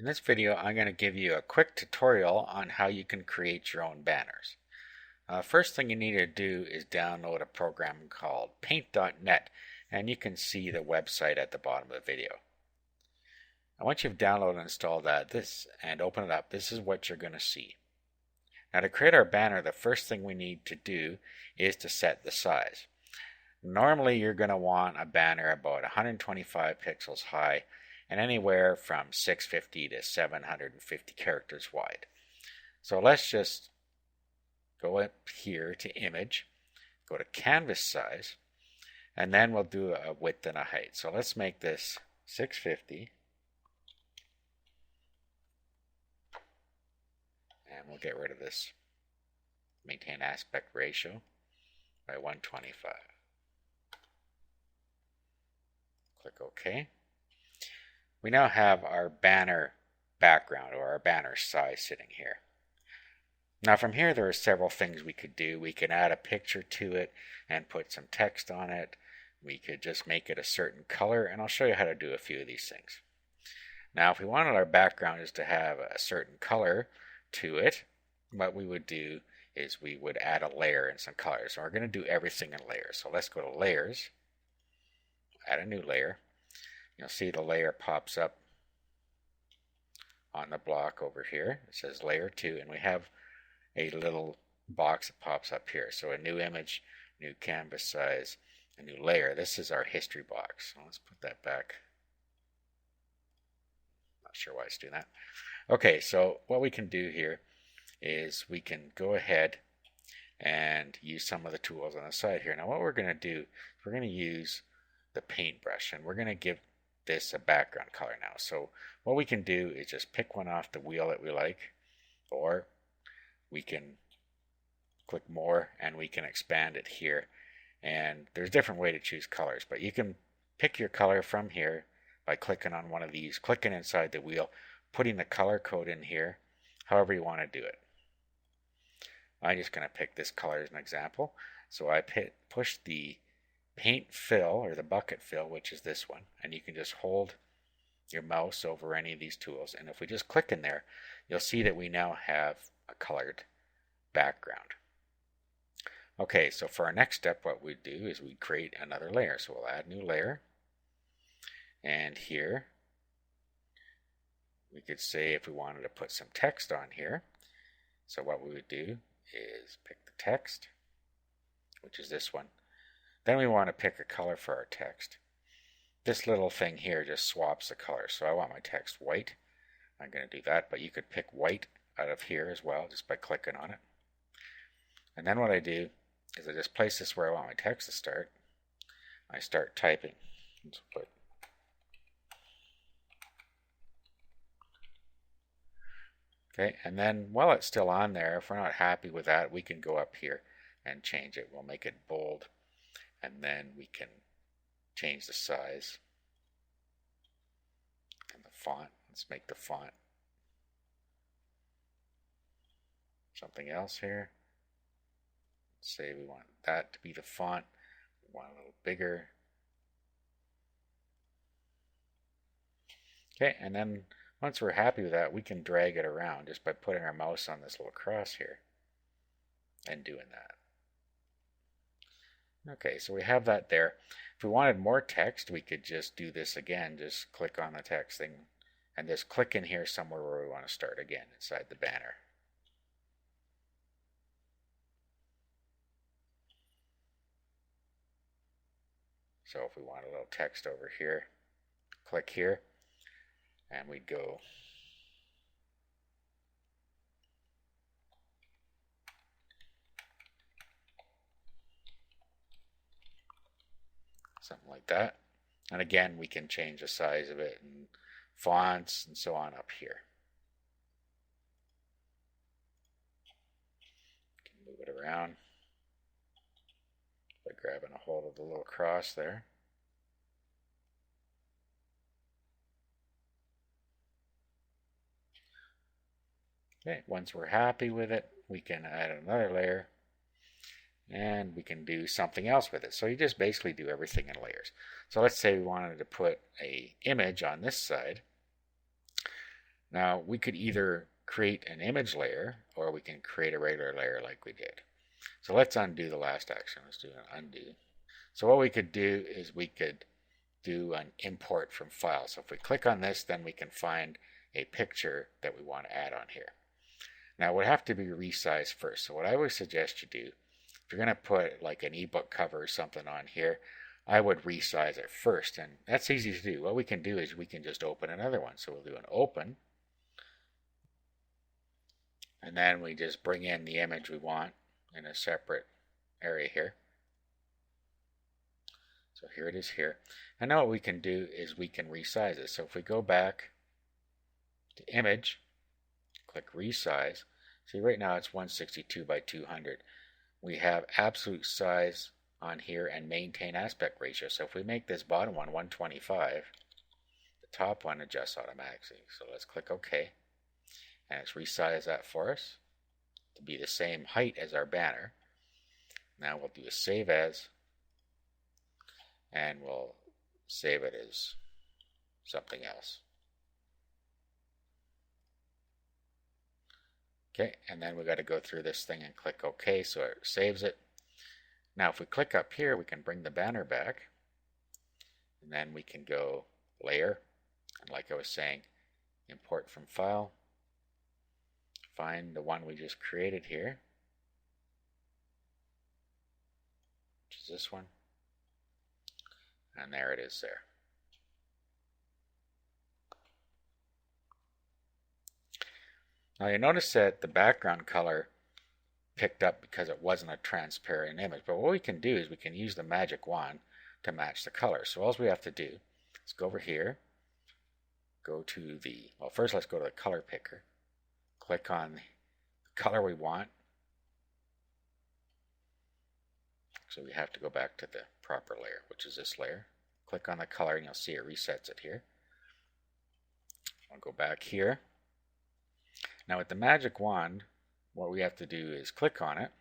In this video, I'm going to give you a quick tutorial on how you can create your own banners. First thing you need to do is download a program called Paint.net, and you can see the website at the bottom of the video. Now, once you've downloaded and installed and open it up, this is what you're going to see. Now, to create our banner, the first thing we need to do is to set the size. Normally, you're going to want a banner about 125 pixels high and anywhere from 650 to 750 characters wide. So let's just go up here to Image, go to Canvas Size, and then we'll do a width and a height. So let's make this 650, and we'll get rid of this maintain aspect ratio by 125. Click OK. We now have our banner background or our banner size sitting here. Now from here there are several things we could do. We can add a picture to it and put some text on it. We could just make it a certain color, and I'll show you how to do a few of these things. Now if we wanted our background is to have a certain color to it, what we would do is we would add a layer and some colors. So we're going to do everything in layers. So let's go to Layers, add a new layer. You'll see the layer pops up on the block over here. It says Layer 2, and we have a little box that pops up here. So a new image, new canvas size, a new layer. This is our history box. So let's put that back. Not sure why it's doing that. Okay, so what we can do here is we can go ahead and use some of the tools on the side here. Now what we're going to do is we're going to use the paintbrush, and we're going to give this a background color now. So what we can do is just pick one off the wheel that we like, or we can click more and we can expand it here. And there's a different way to choose colors, but you can pick your color from here by clicking on one of these, clicking inside the wheel, putting the color code in here, however you want to do it. I'm just going to pick this color as an example. So I push the paint fill or the bucket fill, which is this one, and you can just hold your mouse over any of these tools, and if we just click in there, you'll see that we now have a colored background. Okay, so for our next step, what we do is we create another layer. So we'll add new layer, and here we could say if we wanted to put some text on here. So what we would do is pick the text, which is this one. Then we want to pick a color for our text. This little thing here just swaps the color. So I want my text white. I'm going to do that, but you could pick white out of here as well just by clicking on it. And then what I do is I just place this where I want my text to start. I start typing. Let's put okay, and then while it's still on there, if we're not happy with that, we can go up here and change it. We'll make it bold. And then we can change the size and the font. Let's make the font something else here. Let's say we want that to be the font. We want a little bigger. Okay, and then once we're happy with that, we can drag it around just by putting our mouse on this little cross here and doing that. Okay, so we have that there. If we wanted more text, we could just do this again. Just click on the text thing and just click in here somewhere where we want to start again inside the banner. So if we want a little text over here, click here, and we'd go something like that. And again, we can change the size of it and fonts and so on up here. You can move it around by grabbing a hold of the little cross there. Okay, once we're happy with it, we can add another layer and we can do something else with it. So you just basically do everything in layers. So let's say we wanted to put a image on this side. Now we could either create an image layer or we can create a regular layer like we did. So let's undo the last action. Let's do an undo. So what we could do is we could do an import from file. So if we click on this, then we can find a picture that we want to add on here. Now it would have to be resized first. So what I would suggest you do, if you're going to put like an ebook cover or something on here, I would resize it first, and that's easy to do. What we can do is we can just open another one. So we'll do an open, and then we just bring in the image we want in a separate area here. So here it is here. And now what we can do is we can resize it. So if we go back to image, click resize, see right now it's 162 by 200. We have absolute size on here and maintain aspect ratio. So if we make this bottom one 125, the top one adjusts automatically. So let's click OK. And it's resized that for us to be the same height as our banner. Now we'll do a save as, and we'll save it as something else. Okay, and then we got to go through this thing and click OK, so it saves it. Now if we click up here, we can bring the banner back, and then we can go layer, and like I was saying, import from file, find the one we just created here, which is this one, and there it is there. Now you notice that the background color picked up because it wasn't a transparent image, but what we can do is we can use the magic wand to match the color. So all we have to do is go over here, go to the, well first let's go to the color picker, click on the color we want. So we have to go back to the proper layer, which is this layer. Click on the color and you'll see it resets it here. I'll go back here. Now with the magic wand, what we have to do is click on it.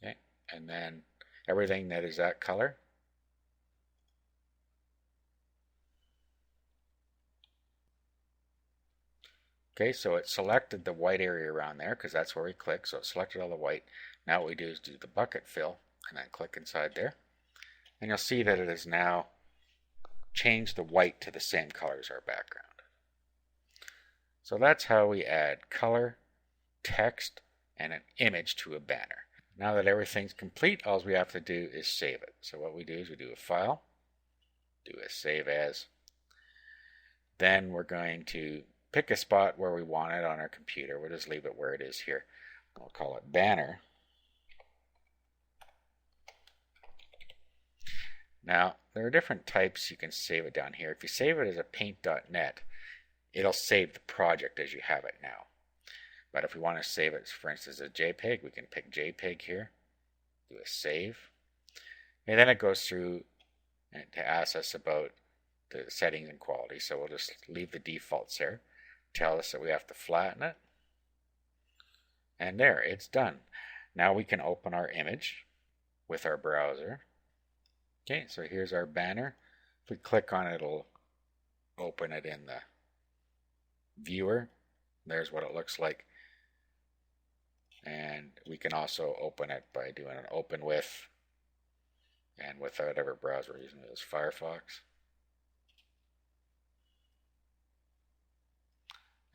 Okay, and then everything that is that color. Okay, so it selected the white area around there because that's where we click. So it selected all the white. Now what we do is do the bucket fill and then click inside there. And you'll see that it has now changed the white to the same color as our background. So that's how we add color, text, and an image to a banner. Now that everything's complete, all we have to do is save it. So what we do is we do a file, do a save as. Then we're going to pick a spot where we want it on our computer. We'll just leave it where it is here. We'll call it banner. Now, there are different types you can save it down here. If you save it as a paint.net, it'll save the project as you have it now. But if we want to save it, for instance, as a JPEG, we can pick JPEG here, do a save. And then it goes through to ask us about the settings and quality. So we'll just leave the defaults there. Tell us that we have to flatten it. And there, it's done. Now we can open our image with our browser. Okay, so here's our banner. If we click on it, it'll open it in the viewer. There's what it looks like. And we can also open it by doing an open with, and with whatever browser we're using, is Firefox.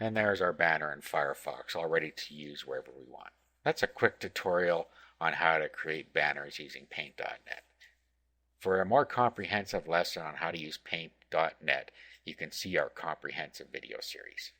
And there's our banner in Firefox, all ready to use wherever we want. That's a quick tutorial on how to create banners using Paint.net. For a more comprehensive lesson on how to use Paint.net, you can see our comprehensive video series.